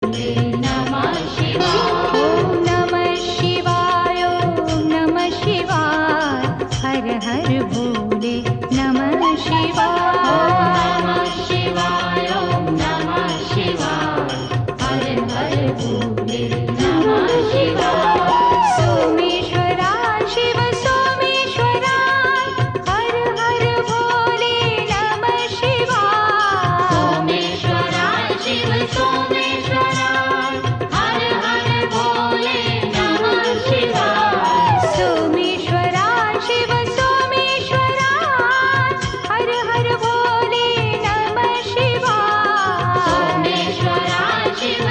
नमः शिवाय। ओम नमः शिवाय, ओम नमः शिवाय, हर हर भोले नमः शिवाय। नमः शिवाय, नमः शिवाय, हर हर भोले नमः शिवाय। सोमेश्वरा शिव सोमेश्वरा, हर हर भोले नमः शिवाय। सोमेश्वरा शिव सोमेश्वरा, हर हर भोले नमः शिवाय। सोमेश्वरा शिव सोमेश्वरा, हर हर भोले नमः शिवाय। सोमेश्वरा शिव